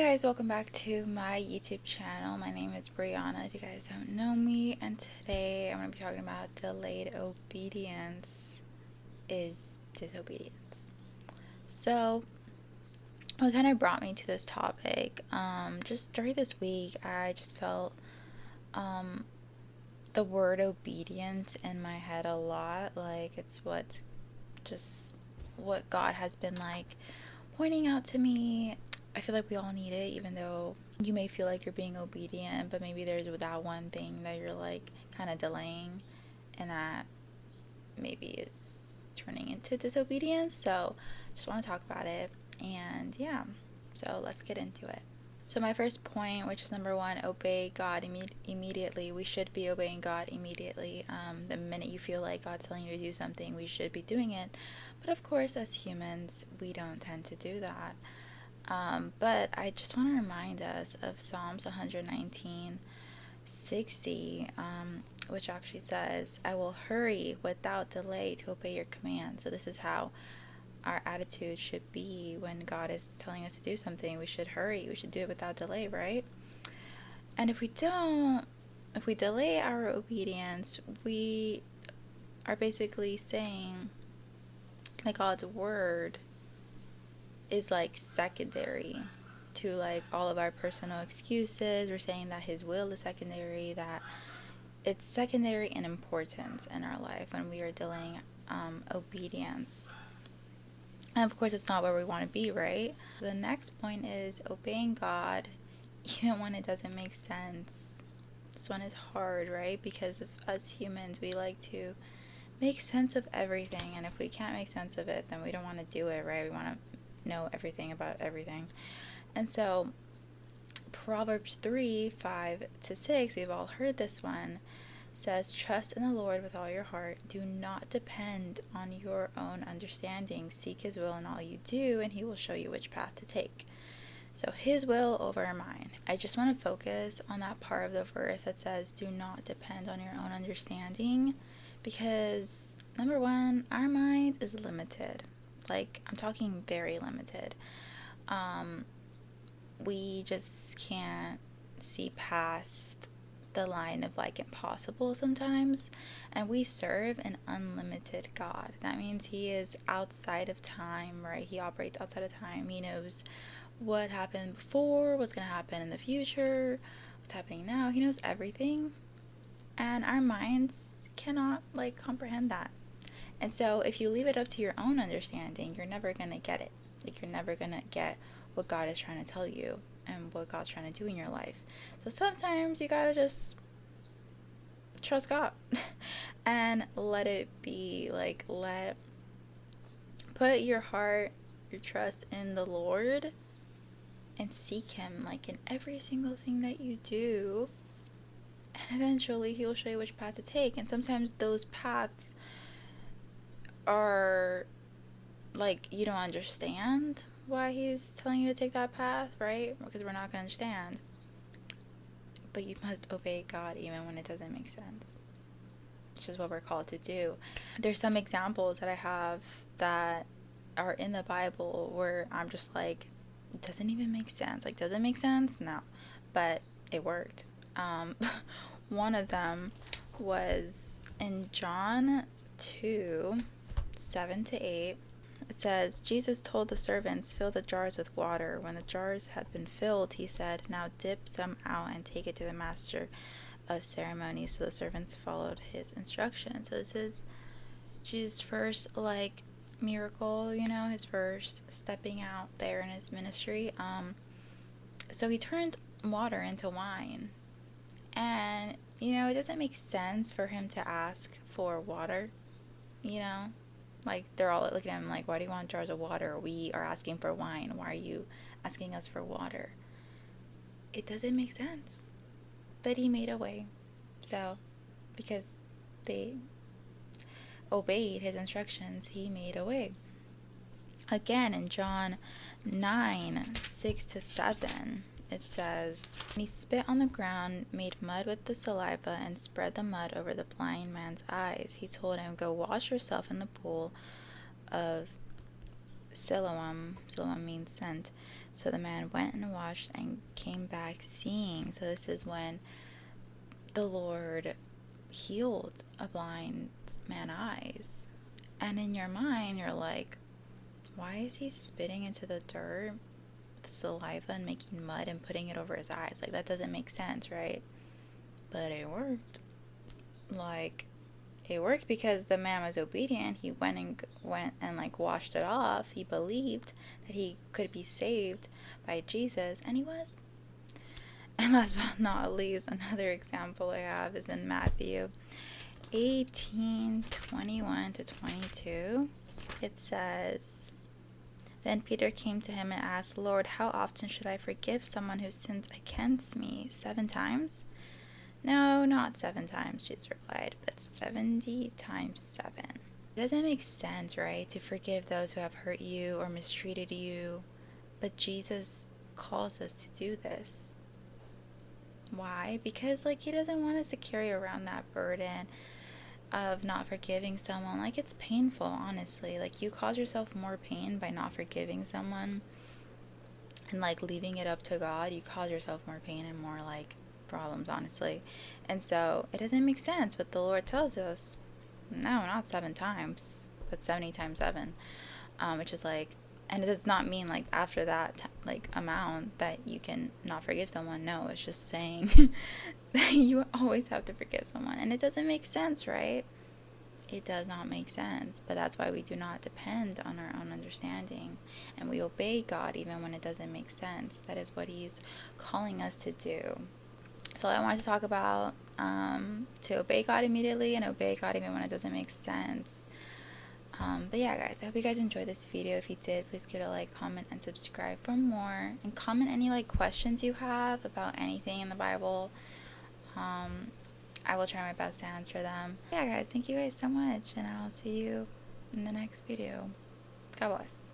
Guys, welcome back to my YouTube channel. My name is Brianna, if you guys don't know me, and today I'm going to be talking about delayed obedience is disobedience. So, what kind of brought me to this topic, just during this week, I just felt the word obedience in my head a lot. Like, it's what God has been like pointing out to me. I feel like we all need it, even though you may feel like you're being obedient, but maybe there's that one thing that you're like kind of delaying, and that maybe is turning into disobedience. So just want to talk about it, and yeah, so let's get into it. So my first point, which is number one, obey God immediately. We should be obeying God immediately. The minute you feel like God's telling you to do something, we should be doing it. But of course, as humans, we don't tend to do that. But I just want to remind us of Psalms 119:60, which actually says, I will hurry without delay to obey your command. So this is how our attitude should be when God is telling us to do something. We should hurry. We should do it without delay, right? And if we delay our obedience, we are basically saying that God's word is like secondary to like all of our personal excuses. We're saying that his will is secondary, that it's secondary in importance in our life when we are delaying obedience. And of course, it's not where we want to be, right? The next point is obeying God even when it doesn't make sense. This one is hard, right? Because of us humans, we like to make sense of everything, and if we can't make sense of it, then we don't want to do it, right? We want to know everything about everything. And so Proverbs 3:5-6, we've all heard this one, says, trust in the Lord with all your heart. Do not depend on your own understanding. Seek his will in all you do, and he will show you which path to take. So his will over mine. I just want to focus on that part of the verse that says, do not depend on your own understanding, because number one, our mind is limited. Like, I'm talking very limited. We just can't see past the line of like impossible sometimes, and we serve an unlimited God. That means he is outside of time, right? He operates outside of time. He knows what happened before, what's going to happen in the future, what's happening now. He knows everything, and our minds cannot like comprehend that. And so if you leave it up to your own understanding, you're never going to get it. Like, you're never going to get what God is trying to tell you and what God's trying to do in your life. So sometimes you got to just trust God and let it be. Like, put your heart, your trust in the Lord, and seek him like in every single thing that you do. And eventually he will show you which path to take. And sometimes those paths are like, you don't understand why he's telling you to take that path, right? Because we're not going to understand. But you must obey God even when it doesn't make sense. It's just what we're called to do. There's some examples that I have that are in the Bible where I'm just like, it doesn't even make sense. Like, does it make sense? No. But it worked. One of them was in John 2:7-8. It says, Jesus told the servants, fill the jars with water. When the jars had been filled, he said, now dip some out and take it to the master of ceremonies. So the servants followed his instructions. So this is Jesus' first like miracle, his first stepping out there in his ministry. So he turned water into wine. And, it doesn't make sense for him to ask for water, Like, they're all looking at him like, why do you want jars of water? We are asking for wine. Why are you asking us for water? It doesn't make sense. But he made a way. So, because they obeyed his instructions, he made a way. Again, in John 9:6-7, it says, and he spit on the ground, made mud with the saliva, and spread the mud over the blind man's eyes. He told him, go wash yourself in the pool of Siloam. Siloam means sent. So the man went and washed and came back seeing. So this is when the Lord healed a blind man's eyes. And in your mind, you're like, why is he spitting into the dirt, the saliva, and making mud and putting it over his eyes? Like, that doesn't make sense, right? But it worked. Like, it worked because the man was obedient. He went and like washed it off. He believed that he could be saved by Jesus, and he was. And last but not least, another example I have is in Matthew 18:21-22. It says, "Then Peter came to him and asked, 'Lord, how often should I forgive someone who sins against me? 7 times?' 'No, not 7 times,' Jesus replied, 'but 70 times 7. It doesn't make sense, right, to forgive those who have hurt you or mistreated you, but Jesus calls us to do this. Why? Because, like, he doesn't want us to carry around that burden of not forgiving someone. Like, it's painful, honestly. Like, you cause yourself more pain by not forgiving someone and, like, leaving it up to God. You cause yourself more pain and more, like, problems, honestly. And so it doesn't make sense, but the Lord tells us, no, not 7 times, but 70 times 7, which is like, and it does not mean like after that like amount that you can not forgive someone. No, it's just saying that you always have to forgive someone, and it doesn't make sense, right? It does not make sense, but that's why we do not depend on our own understanding, and we obey God even when it doesn't make sense. That is what He's calling us to do. So I wanted to talk about to obey God immediately and obey God even when it doesn't make sense. But yeah, guys, I hope you guys enjoyed this video. If you did, please give it a like, comment, and subscribe for more. And comment any like questions you have about anything in the Bible. I will try my best to answer them. Yeah, guys, thank you guys so much, and I'll see you in the next video. God bless.